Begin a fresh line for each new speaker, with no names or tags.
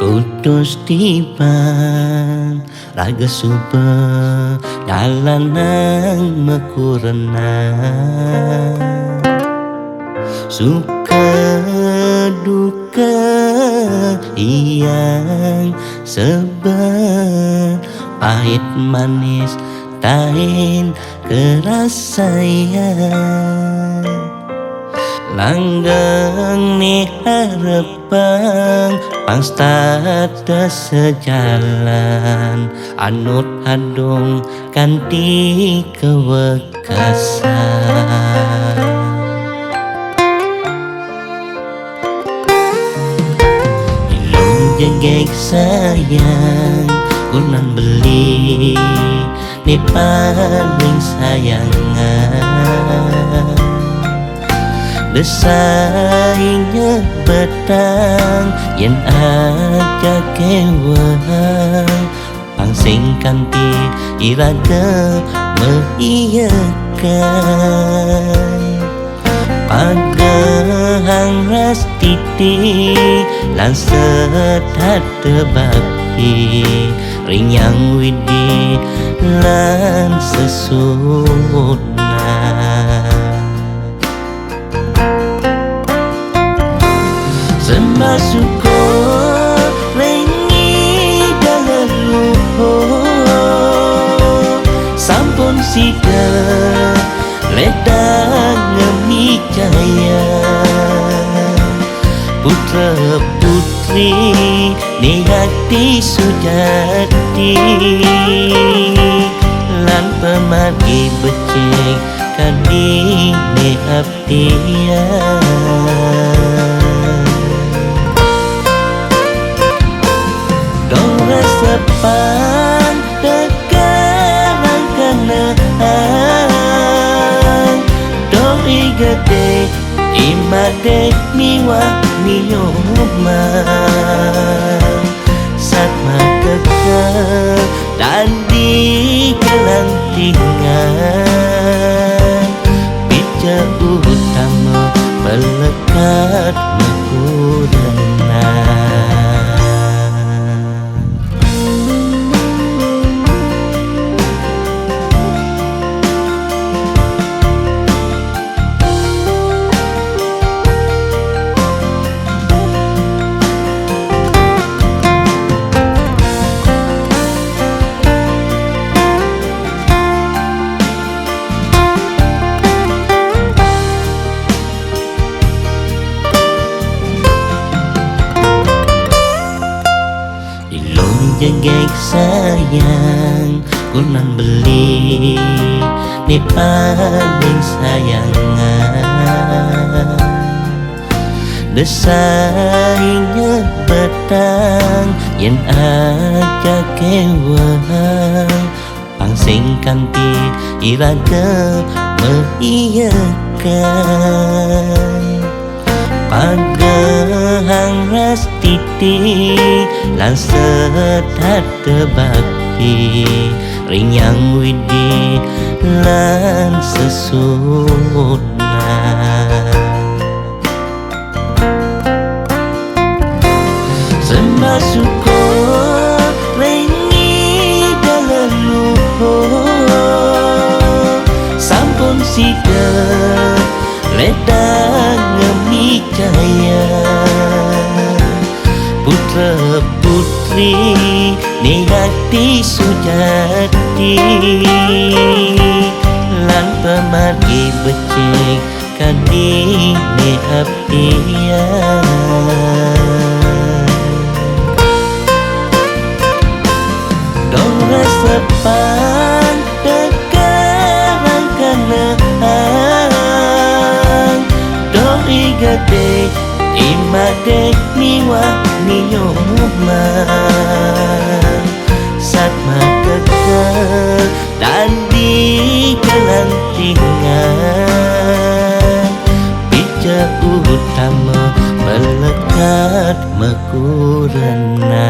Kutus tiban raga suba dalanang mekurena suka duka yang sebar pahit manis tain kerasaian langgang ni harapan pangstata sejalan anut hadung kanti kewekasan ilung jegek sayang kunan beli ni paling sayangan desainya betang yen aja kewang pangsingkan ti iraga mengiyakan pagahang ras titi lan setat tebakti rinyang widi lan sesuna sembah syukur rengi dalam luhur sampun sida ledang ngemi jaya putra putri ni hati sujati lan pemargi becik kadi ni abdian sepan tegarang kenaan doi gede imade miwa miyoman satma tegar dan di kelantingan bija utama melekat mengurana jegek sayang kunan beli ni paling sayangan desainya betang yen aja kewang pangsingkan ti iraga mengiyakan pagahang ras titi lan setat tebakti rinyang widi lan sesuna sembah syukur rengi dalam luhur sampun sida ledang ngemi jaya putra putri ni hati sujati lan pemargi becik kadi ni abdian dora sepan tegarang kenaan doi gede imade miwa minyoman satma tegar dan di kelantingan bija utama melekat makurana.